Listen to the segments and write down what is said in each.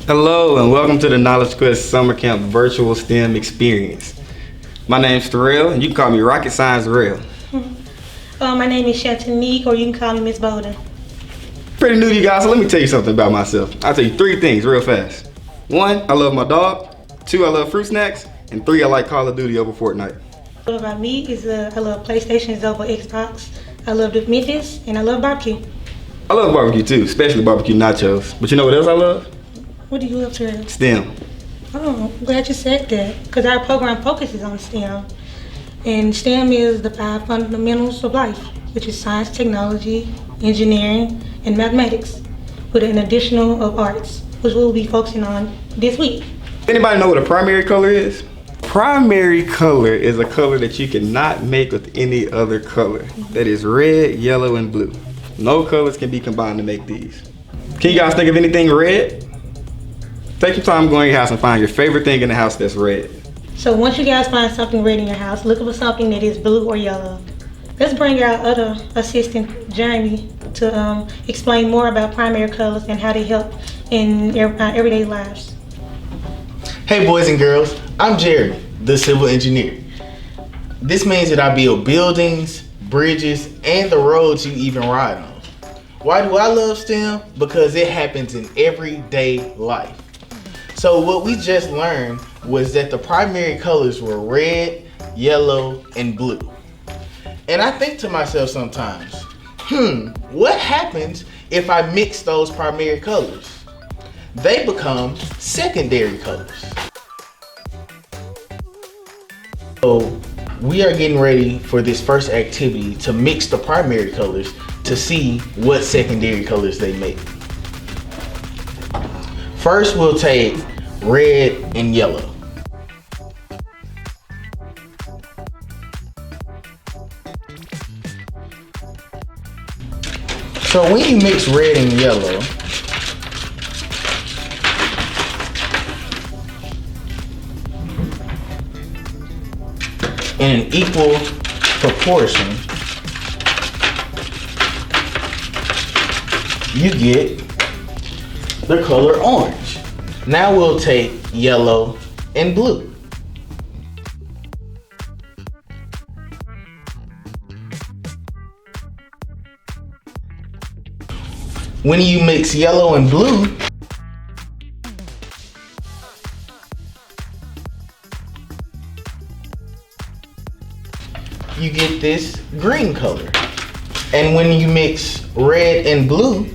Hello and welcome to the Knowledge Quest Summer Camp Virtual STEM Experience. My name's Terrell and you can call me Rocket Science Rail. My name is Shantanique, or you can call me Miss Bowden. Pretty new to you guys, so let me tell you something about myself. I'll tell you 3 things real fast. 1, I love my dog. 2, I love fruit snacks. And 3, I like Call of Duty over Fortnite. What about me is I love PlayStations over Xbox. I love the Memphis, and I love barbecue. I love barbecue too, especially barbecue nachos. But you know what else I love? What do you love, Terrell? STEM. Oh, I'm glad you said that, because our program focuses on STEM. And STEM is the 5 fundamentals of life, which is science, technology, engineering, and mathematics, with an additional of arts, which we'll be focusing on this week. Anybody know what a primary color is? Primary color is a color that you cannot make with any other color. That is red, yellow, and blue. No colors can be combined to make these. Can you guys think of anything red? Take your time going to your house and find your favorite thing in the house that's red. So once you guys find something red in your house, look for something that is blue or yellow. Let's bring our other assistant, Jeremy, to explain more about primary colors and how they help in everyday lives. Hey boys and girls, I'm Jeremy, the civil engineer. This means that I build buildings, bridges, and the roads you even ride on. Why do I love STEM? Because it happens in everyday life. So what we just learned was that the primary colors were red, yellow, and blue. And I think to myself sometimes, what happens if I mix those primary colors? They become secondary colors. So we are getting ready for this first activity to mix the primary colors to see what secondary colors they make. First, we'll take red and yellow. So when you mix red and yellow, in an equal proportion, you get the color orange. Now we'll take yellow and blue. When you mix yellow and blue, you get this green color. And when you mix red and blue,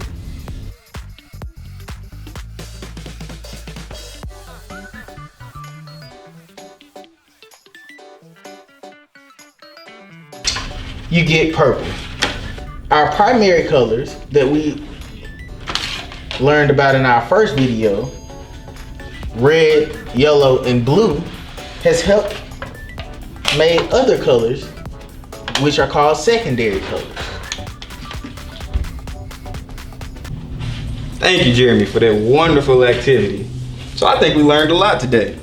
you get purple. Our primary colors that we learned about in our first video, red, yellow, and blue, has helped make other colors, which are called secondary colors. Thank you, Jeremy, for that wonderful activity. So I think we learned a lot today.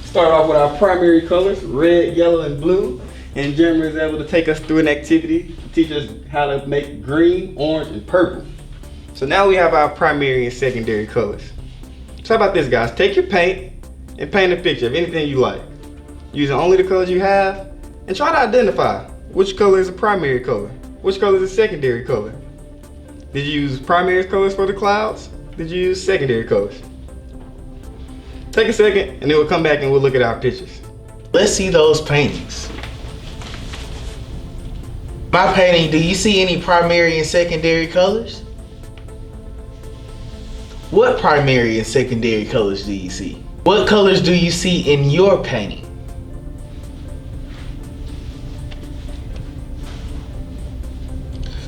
Start off with our primary colors, red, yellow, and blue. And Jeremy was able to take us through an activity to teach us how to make green, orange, and purple. So now we have our primary and secondary colors. So how about this, guys? Take your paint and paint a picture of anything you like, using only the colors you have, and try to identify which color is a primary color, which color is a secondary color. Did you use primary colors for the clouds? Did you use secondary colors? Take a second and then we'll come back and we'll look at our pictures. Let's see those paintings. My painting, do you see any primary and secondary colors? What primary and secondary colors do you see? What colors do you see in your painting?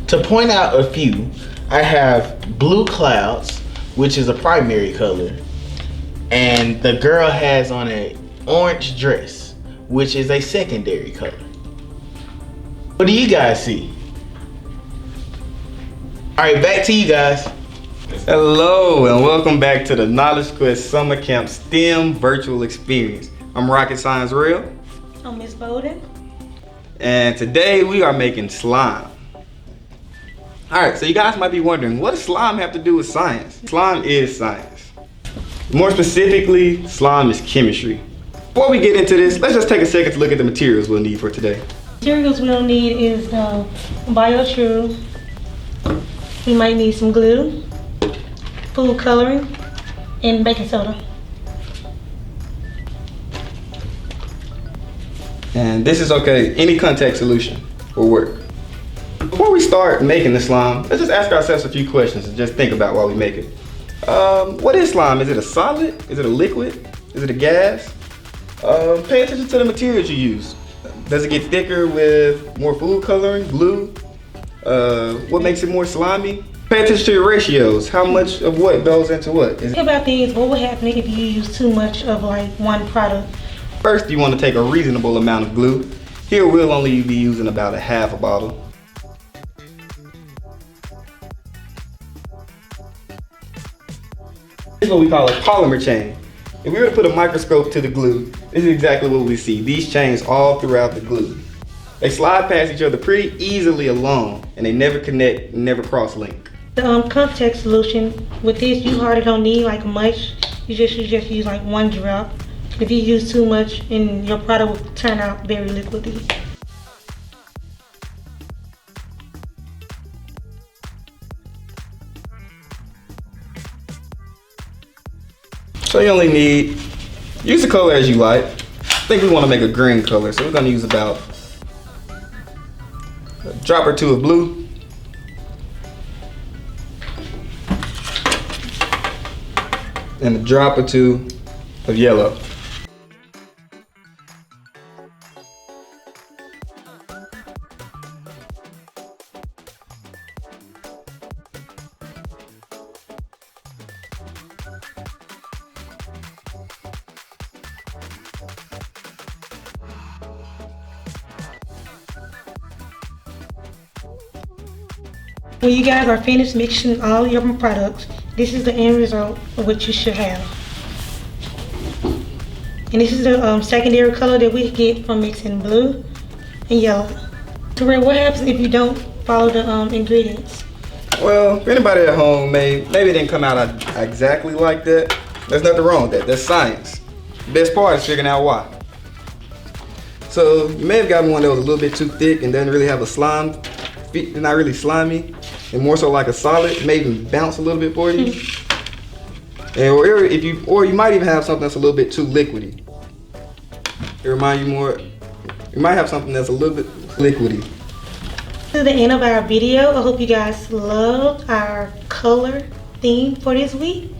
To point out a few, I have blue clouds, which is a primary color, and the girl has on an orange dress, which is a secondary color. What do you guys see? All right, back to you guys. Hello and welcome back to the Knowledge Quest Summer Camp STEM Virtual Experience. I'm Rocket Science Rail. I'm Miss Bowden. And today we are making slime. Alright, so you guys might be wondering, what does slime have to do with science? Slime is science. More specifically, slime is chemistry. Before we get into this, let's just take a second to look at the materials we'll need for today. Materials we'll need is the BioTrue. We might need some glue, food coloring, and baking soda. And this is okay, any contact solution will work. Before we start making the slime, let's just ask ourselves a few questions and just think about while we make it. What is slime? Is it a solid? Is it a liquid? Is it a gas? Pay attention to the materials you use. Does it get thicker with more food coloring, glue? What makes it more slimy? Pay attention to your ratios. How much of what goes into what? Think about things, what would happen if you use too much of like one product? First, you want to take a reasonable amount of glue. Here we'll only be using about a half a bottle. This is what we call a polymer chain. If we were to put a microscope to the glue, this is exactly what we see. These chains all throughout the glue. They slide past each other pretty easily along, and they never connect, never cross-link. The contact solution, with this you hardly don't need like much. You just use like one drop. If you use too much, and your product will turn out very liquidy. So you only need, use the color as you like. I think we want to make a green color, so we're going to use about a drop or two of blue. And a drop or two of yellow. When you guys are finished mixing all your products, this is the end result of what you should have. And this is the secondary color that we get from mixing blue and yellow. Terrell, what happens if you don't follow the ingredients? Well, if anybody at home maybe it didn't come out exactly like that, there's nothing wrong with that. That's science. The best part is figuring out why. So you may have gotten one that was a little bit too thick and doesn't really have a slime, not really slimy, and more so like a solid. It may even bounce a little bit for you. And or you might even have something that's a little bit too liquidy. It reminds you more. You might have something that's a little bit liquidy. This is the end of our video. I hope you guys loved our color theme for this week.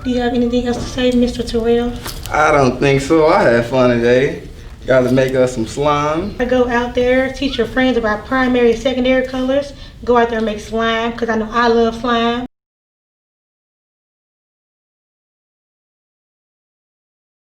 Do you have anything else to say, Mr. Terrell? I don't think so. I had fun today. Got to make us some slime. Go out there, teach your friends about primary and secondary colors. Go out there and make slime, because I know I love slime.